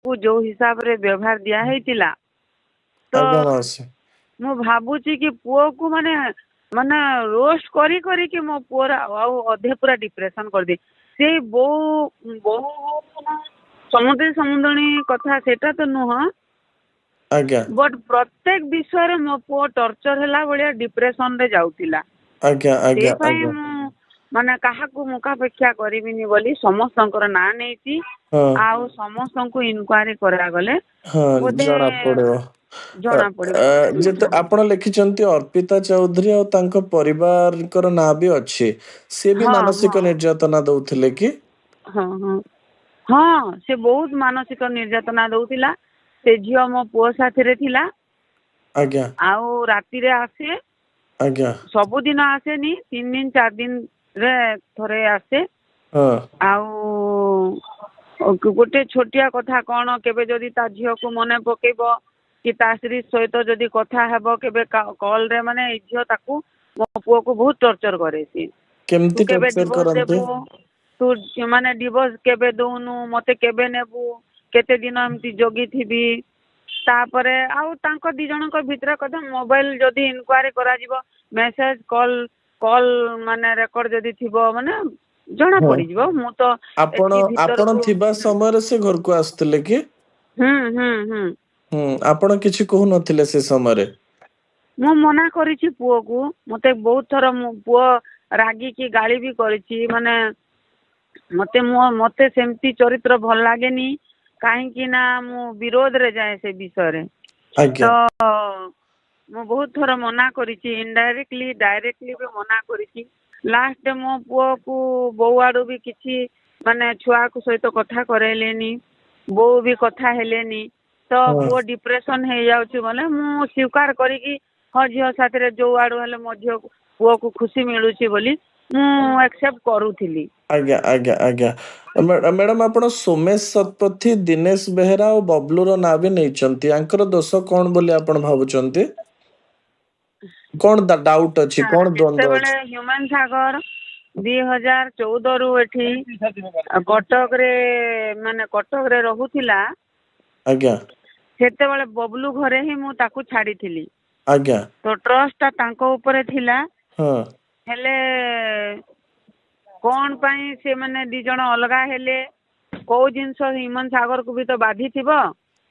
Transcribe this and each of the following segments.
को जो हिसाब रे व्यवहार दिया हेतिला तो आज्ञा मासी मु भाबुची कि पुओ को माने माने रोस्ट करी करी कि मो पुओर अधे पूरा डिप्रेशन कर दी से बो बो समुद्री कथा सेटा तो नुह आज्ञा बट प्रत्येक विषय रे मो पुओ टॉर्चर हैला बलिया डिप्रेशन रे जाउतिला आज्ञा से आज्ञा पई आज्ञा मु माने काहा को मुखापेक्षा करिबिनी बोली समस्तंकर ना नेती हाँ आउ समस्तंको इनक्वारी करा गले हाँ बोधे जଣା पड़ो जଣା पड़िबो जेते आपण लिखिचंती अर्पिता चौधरी और तांको परिवार कर ना भी अच्छे से भी हाँ मानसिक हाँ निर्यातना दउथिले कि हाँ हाँ हाँ से बहुत मानसिक निर्यातना दउतिला से झियो मो पुओ साथी रे थिला आज्ञा आउ राती रे आसे आज्ञा सब दिन आसेनी 3 दिन 4 दिन रे थरे आसे हाँ आउ गोटे छोटिया कथा कौन केबे जदि ता झियो को मने पकेबो कि ता स्त्री सहित जदि कथा हेबो केबे कॉल रे माने झियो ताकू मो पुओ को बहुत टॉर्चर करे सी तू केमती केबे टॉर्चर डिवोर्स करंते देबू तू माने डिवोर्स केबे दउनु मते केबे नेबू केते दिन एमती जोगी थिबी तापरे आउ तांको दी जनक भितर कथा मोबाइल जदि इनक्वारी करा जिवो मेसेज कॉल कॉल माने रेकॉर्ड जदि थिबो माने जणा हाँ पड़ी जिवो मु तो आपण एती भीतर आपण को थिबा समय से घर को आस्तले कि हम्म आपण किछि कहू नथिले से समय रे मु मना करिछि पुओ को मते बहुत थर पुओ रागी की गाली भी करिछि माने मते मते सेमती चरित्र भल लागेनी काहे कि ना मु विरोध रे जाए से विषय रे आज्ञा तो मु बहुत थर मना करिछि इनडायरेक्टली डायरेक्टली भी मना करिछि लास्ट मो पुओ को बो आडू भी किछि माने छुआ को सहित कथा करेलेनी बो भी कथा हेलेनी तो हाँ पुओ डिप्रेशन हे जाउछि बोले मु स्वीकार करी कि हाँ झियो साथी रे जो आडू हेले मो झियो पुओ को खुशी मिलुछि बोली मु एक्सेप्ट करूथिली आज्ञा आज्ञा आज्ञा मैडम आपण सोमेश शतपथी दिनेश बेहेरा और बबलू रो ना भी नैचंती आंकर दोष कोन बोली आपण भाबुचंती कोन डाउट अछि कोन द्वंद्व जेतेबेले अछि ह्यूमन सागर 2014 रु एठी कटक रे माने कटक रे रहुथिला आज्ञा सेतेबेले बबलू घरे ही मु ताकू छाड़ीथिली आज्ञा तो ट्रस्ट ता तांको ऊपर थिला हाँ हेले कोन पाई से माने दी जण अलगा हेले को जिंस ह्यूमन सागर को भी तो बाधी थिबो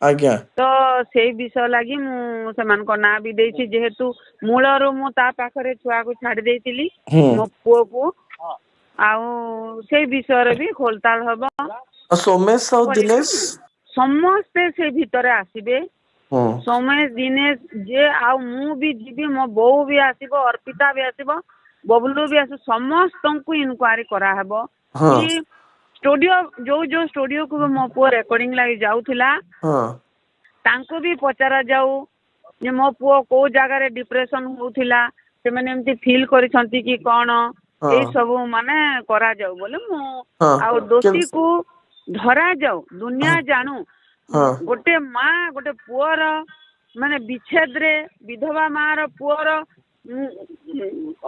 आज्ञा तो से विषय लगी मु समान को ना भी देछि जेहेतु मूलरो मु ता पाखरे छुआ को छाड़ी देइतिली मो पुओ को आउ से विषय रे भी खोलताल हबो सोमेश और दिनेश समस्ते से भीतर आसीबे हम्म सोमेश दिनेश जे आउ मु भी जीबी मो बो भी आसीबो अर्पिता भी आसीबो बबलू भी आसो समस्त को इनक्वारी करा हबो हाँ कि स्टूडियो जो स्टूडियो को मो पुओ रिकॉर्डिंग लागि जाउथिला हाँ तांको भी पचारा जाऊ जे मो पुओ को जगह रे डिप्रेशन होउथिला से माने एमती फील करिसंती कि कोन हाँ ए सब माने करा जाऊ बोले मु हाँ आ दोषी को धरा जाऊ दुनिया जानू हाँ गोटे माँ गोटे पुओर माने विच्छेद रे विधवा माँ पुओर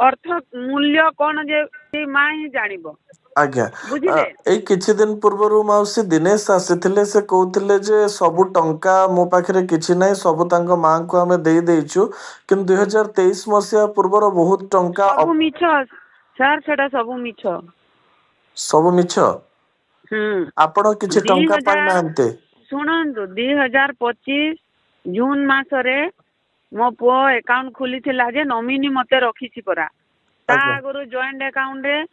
अर्थ मूल्य कौन जे माँ ही जानिबो आज्ञा बुझिले एई किछि दिन पूर्वरु माउसी दिनेश आसिथिले से कहउथिले जे सबु टंका मो पाखरे किछि नै सबु तांको मां को हमें देई देइछु किंतु 2023 मसिया पूर्वर बहुत टंका सब मिछ सर सेटा सब मिछ सब मिछ आपण किछि टंका पाइ 2000 नांते सुनंतु 2025 जून मासरे मो पुओ अकाउंट खुली थिला जे नॉमिनी मते रखिछि परा ता आज्ञा आगरो जॉइंट अकाउंट रे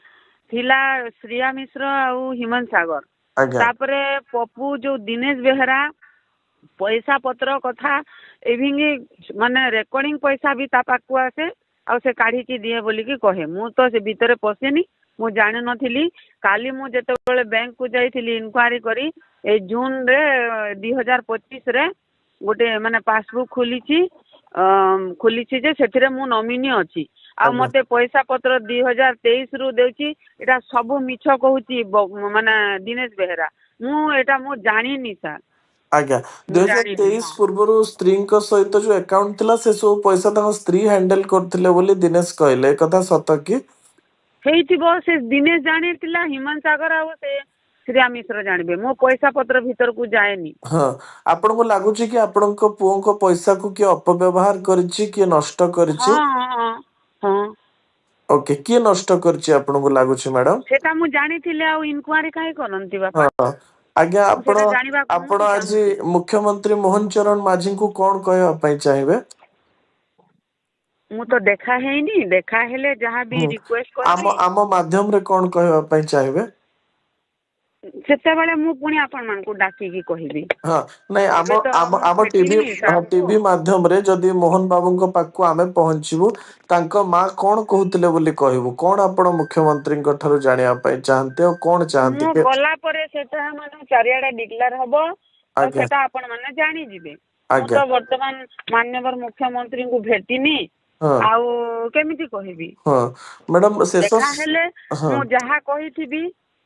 थिला श्रिया मिश्र आउ हिमन सागर आज्ञा तापरे पप्पू जो दिनेश बेहरा पैसा पत्र कथा एभिंगे माने रेकॉर्डिंग पैसा भी ता पाकु आसे आ से काढी की दिए बोली की कहे मु तो से भीतर पसेनी मु जानि नथिली काली मु जते बेले बैंक को जाइथिली इनक्वारी करी ए जून रे 2025 रे गोटे माने पासबुक खोलिछि जे सेथिरे मु नॉमिनी अछि आ आज्ञा मते पैसा पत्र 2023 रु देउछि एटा सब मिछ कहूछि माने दिनेश बेहरा मु एटा मु जानिनी सर आज्ञा मु जानिनी 2023 पूर्वरु स्त्री सहित जो अकाउंट थिला से सब पैसा ताको स्त्री हैंडल करथिले बोली दिनेश कहले ए कथा सत कि हेइथिबो से दिनेश जानिथिला हिमन सागर आ ଶ୍ରେୟା ମିଶ୍ର ଜାଣିବେ ମୋ ପଇସା ପତ୍ର ଭିତରକୁ ଯାଏନି। ହଁ ଆପଣଙ୍କୁ ଲାଗୁଛି କି ଆପଣଙ୍କ ପୁଅଙ୍କ ପଇସାକୁ କିଏ ଅପବ୍ୟବହାର କରିଛି, କିଏ ନଷ୍ଟ କରିଛି? ହଁ ହଁ ହଁ ଓକେ, କିଏ ନଷ୍ଟ କରିଛି ଆପଣଙ୍କୁ ଲାଗୁଛି ମ୍ୟାଡାମ? ସେଟା ମୁଁ ଜାଣିଥିଲି ଆଉ ଇନକ୍ୱାରି କାହିଁ କରନ୍ତି ବାପା? ହଁ ଆଜ୍ଞା, ମୁଁ ଆପଣ ସେଟା ଜାଣିବାକୁ ମୁଁ ଆପଣ ଆଜି ଚାହୁଁଛି। ମୁଖ୍ୟମନ୍ତ୍ରୀ ମୋହନ ଚରଣ ମାଝୀଙ୍କୁ କଣ କହିବା ପାଇଁ ଚାହିଁବେ? ମୁଁ ତ ଦେଖା ହେଇନି, ଦେଖା ହେଲେ ଯାହା ବି ହୁଁ ରିକ୍ୱେଷ୍ଟ କରିବି ଆମ ମାଧ୍ୟମରେ କଣ କହିବା ପାଇଁ ଚାହିଁବେ? ସେତେବେଳେ ମୁଁ ପୁଣି ଆପଣ ମାନଙ୍କୁ ଡାକିକି କହିବି। ହଁ ନାଇଁ, ଏବେ ତ ମୁଁ ଆମ ଭେଟିନି ସାରଙ୍କୁ। ଟିଭି ମାଧ୍ୟମରେ ଯଦି ମୋହନ ବାବୁଙ୍କ ପାଖକୁ ଆମେ ପହଞ୍ଚିବୁ, ତାଙ୍କ ମା କଣ କହୁଥିଲେ ବୋଲି କହିବୁ, କଣ ଆପଣ ମୁଖ୍ୟମନ୍ତ୍ରୀଙ୍କ ଠାରୁ ଜାଣିବା ପାଇଁ ଚାହାନ୍ତି ଆଉ କଣ ଚାହାନ୍ତି ମୁଁ କି? ଗଲା ପରେ ସେଟା ମାନେ ଚାରିଆଡେ ଡିକ୍ଲେୟାର ହବ ତ ଆଜ୍ଞା ସେଟା ଆପଣ ମାନେ ଜାଣିଯିବେ। ମୁଁ ଆଜ୍ଞା ତ ବର୍ତ୍ତମାନ ମାନ୍ୟବର ମୁଖ୍ୟମନ୍ତ୍ରୀଙ୍କୁ ଭେଟିନି, ହଁ ଆଉ କେମିତି କହିବି? ହଁ ମ୍ୟାଡାମ ଦେଖା ହେଲେ ହଁ ମୁଁ ଯାହା କହିଥିବି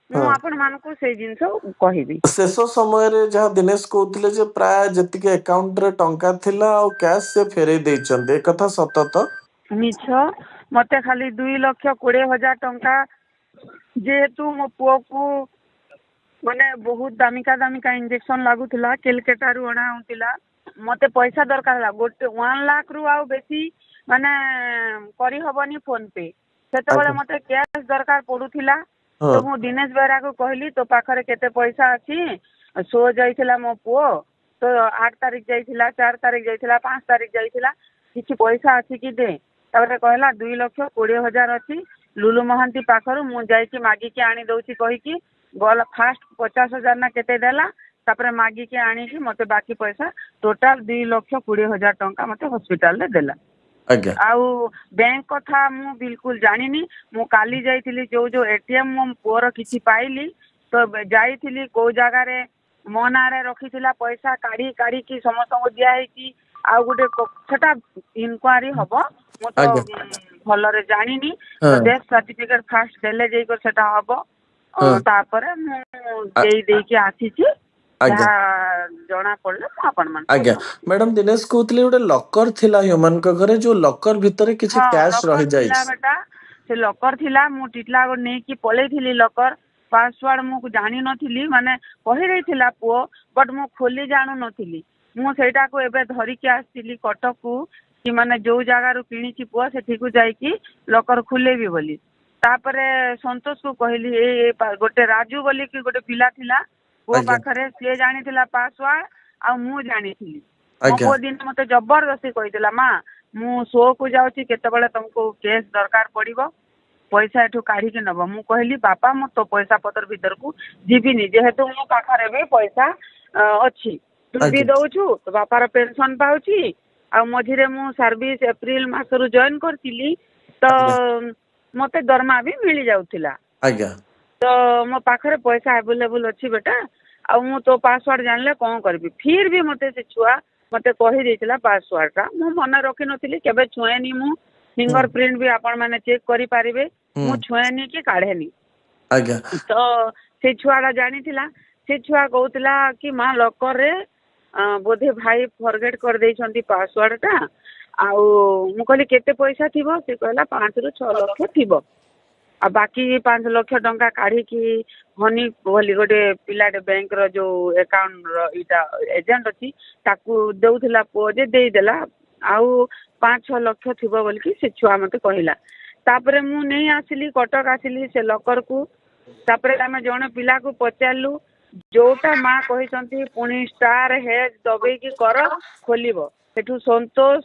ମୁଁ ହଁ ଆପଣ ମାନଙ୍କୁ ସେଇ ଜିନିଷ କହିବି। ଶେଷ ସମୟରେ ଯାହା ଦିନେଶ କହୁଥିଲେ ଯେ ପ୍ରାୟ ଯେତିକି ଆକାଉଣ୍ଟରେ ଟଙ୍କା ଥିଲା ଆଉ କ୍ୟାସ୍ ସେ ଫେରେଇ ଦେଇଛନ୍ତି, ଏକଥା ସତ ତ? ମିଛ। ମତେ ଖାଲି 2,20,000 ଟଙ୍କା, ଯେହେତୁ ମୋ ପୁଅକୁ ମାନେ ବହୁତ ଦାମିକା ଇଞ୍ଜେକ୍ସନ ଲାଗୁଥିଲା, କେଲକେଟାରୁ ଅଣା ହଉଥିଲା, ମତେ ପଇସା ଦରକାର ହେଲା। ଗୋଟେ 1 ଲାଖ ରୁ ଆଉ ବେଶୀ ମାନେ କରିହବନି ଫୋନ ପେ। ସେତେବେଳେ ଆଜ୍ଞା ମତେ କ୍ୟାସ୍ ଦରକାର ପଡୁଥିଲା। ତ ହଁ ମୁଁ ଦିନେଶ ବେହେରାକୁ କହିଲି ତୋ ପାଖରେ କେତେ ପଇସା ଅଛି? ଶୋ ଯାଇଥିଲା ମୋ ପୁଅ, ତ 8 ତାରିଖ ଯାଇଥିଲା, 4 ତାରିଖ ଯାଇଥିଲା, 5 ତାରିଖ ଯାଇଥିଲା, କିଛି ପଇସା ଅଛି କି ଦେ। ତାପରେ କହିଲା 2,20,000 ଅଛି ଲୁଲୁ ମହାନ୍ତି ପାଖରୁ, ମୁଁ ଯାଇକି ମାଗିକି ଆଣି ଦଉଛି କହିକି ଗଲା। ଫାଷ୍ଟ 50,000 ନା କେତେ ଦେଲା, ତାପରେ ମାଗିକି ଆଣିକି ମତେ ବାକି ପଇସା ଟୋଟାଲ 2,20,000 ଟଙ୍କା ମତେ ହସ୍ପିଟାଲରେ ଦେଲା। ଆଜ୍ଞା ଆଉ ବ୍ୟାଙ୍କ କଥା ମୁଁ ବିଲକୁଲ ଜାଣିନି। ମୁଁ କାଲି ଯାଇଥିଲି, ଯୋଉ ଏଟିଏମ ମୋ ପୁଅର କିଛି ପାଇଲି, ତ ଯାଇଥିଲି କୋଉ ଜାଗାରେ ମୋ ନାଁରେ ରଖିଥିଲା ପଇସା କାଢିକି ସମସ୍ତଙ୍କୁ ଦିଆ ହେଇଛି। ଆଉ ଗୋଟେ ସେଟା ଇନକ୍ୱାରି ହବ, ମୁଁ ତ ଆଜ୍ଞା ଭଲରେ ଜାଣିନି। ତ ହଁ ଡେଥ ସାର୍ଟିଫିକେଟ ଫାଷ୍ଟ ଦେଲେ ଯାଇକି ସେଟା ହବ। ହଁ ତାପରେ ମୁଁ ଦେଇକି ଆସିଛି। ଆଜ୍ଞା ଯାହା ଜଣା ପଡିଲେ ମୁଁ ଆପଣ ମାନଙ୍କୁ ଆଜ୍ଞା ଜଣେଇବି। ମ୍ୟାଡାମ, ଦିନେଶ କହୁଥିଲେ ଗୋଟେ ଲକର ଥିଲା ହ୍ୟୁମାନଙ୍କ ଘରେ, ଯୋଉ ଲକର ଭିତରେ କିଛି ହଁ କ୍ୟାଶ ଲକର ଥିଲା ରହିଯାଇଛି। ବେଟା, ସେ ଲକର ଥିଲା। ମୁଁ ଟିଟଲାଗଡ଼ ନେଇକି ପଳେଇଥିଲି ଲକର। ପାସୱାର୍ଡ ମୁଁ ଜାଣିନଥିଲି, ମାନେ କହିଦେଇଥିଲା ପୁଅ, ବଟ୍ ମୁଁ ଖୋଲି ଜାଣୁନଥିଲି। ମୁଁ ସେଇଟାକୁ ଏବେ ଧରିକି ଆସିଥିଲି କଟକକୁ, କି ମାନେ ଯୋଉ ଜାଗାରୁ କିଣିଛି ପୁଅ ସେଠିକୁ ଯାଇକି ଲକର ଖୁଲେଇବି ବୋଲି। ତାପରେ ସନ୍ତୋଷ କୁ କହିଲି, ଗୋଟେ ରାଜୁ ବୋଲିକି ଗୋଟେ ପିଲା ଥିଲା ପୁଅ ଆଜ୍ଞା ପାଖରେ, ସିଏ ଜାଣିଥିଲା ପାସୱାର୍ଡ ଆଉ ମୁଁ ଜାଣିଥିଲି। ମୋ ଆଜ୍ଞା ପୁଅ ଦିନ ମତେ ଜବରଦସ୍ତି କହିଥିଲା, ମା ମୁଁ ଶୋ କୁ ଯାଉଛି, କେତେବେଳେ ତମକୁ କେସ୍ ଦରକାର ପଡିବ, ପଇସା ଏଠୁ କାଢିକି ନବ। ମୁଁ କହିଲି ବାପା, ମୁଁ ତୋ ପଇସା ପତ୍ର ଭିତରକୁ ଯିବିନି, ଯେହେତୁ ମୋ ପାଖରେ ବି ପଇସା ଅଛି। ତୁ ବି ଆଜ୍ଞା ଦଉଛୁ, ତୋ ବାପାର ପେନସନ ପାଉଛି, ଆଉ ମଝିରେ ମୁଁ ସର୍ଭିସ ଏପ୍ରିଲ ମାସରୁ ଜଏନ କରିଥିଲି, ତ ଆଜ୍ଞା ମତେ ଦରମା ବି ମିଳି ଯାଉଥିଲା। ଆଜ୍ଞା ତ ମୋ ପାଖରେ ପଇସା ଆଭେଲେବୁଲ ଅଛି ବେଟା, ଆଉ ମୁଁ ତୋ ପାସୱାର୍ଡ ଜାଣିଲେ କଣ କରିବି। ଫିର ବି ମତେ ସେ ଛୁଆ ମତେ କହିଦେଇଥିଲା ପାସୱାର୍ଡ ଟା, ମୁଁ ମନେ ରଖିନଥିଲି, କେବେ ଛୁଏଁନି ମୁଁ। ହୁଁ ଫିଙ୍ଗର ପ୍ରିଣ୍ଟ ବି ଆପଣ ମାନେ ଚେକ୍ କରିପାରିବେ, ହୁଁ ମୁଁ ଛୁଏଁନି କି କାଢେନି। ଆଜ୍ଞା ତ ସେ ଛୁଆ ଟା ଜାଣିଥିଲା। ସେ ଛୁଆ କହୁଥିଲା କି ମା ଲକରରେ ବୋଧେ ଭାଇ ଫରଗେଟ କରିଦେଇଛନ୍ତି ପାସୱାର୍ଡ ଟା। ଆଉ ମୁଁ କହିଲି କେତେ ପଇସା ଥିବ? ସେ କହିଲା 5 ରୁ 6 ଲକ୍ଷ ଥିବ। ଆଉ ବାକି 5 ଲକ୍ଷ ଟଙ୍କା କାଢିକି ହନି ବୋଲି ଗୋଟେ ପିଲାଟେ ବ୍ୟାଙ୍କର ଯୋଉ ଆକାଉଣ୍ଟ ର ଏଇଟା ଏଜେଣ୍ଟ ଅଛି, ତାକୁ ଦଉଥିଲା ପୁଅ ଯେ ଦେଇଦେଲା। ଆଉ 5-6 ଲକ୍ଷ ଥିବ ବୋଲିକି ସେ ଛୁଆ ମତେ କହିଲା। ତାପରେ ମୁଁ ନେଇ ଆସିଲି, କଟକ ଆସିଲି ସେ ଲକର କୁ। ତାପରେ ଆମେ ଜଣେ ପିଲାକୁ ପଚାରିଲୁ, ଯୋଉଟା ମା କହିଛନ୍ତି ପୁଣି ଷ୍ଟାର ହେଜ ଦବେଇକି କର, ଖୋଲିବ। ସେଠୁ ସନ୍ତୋଷ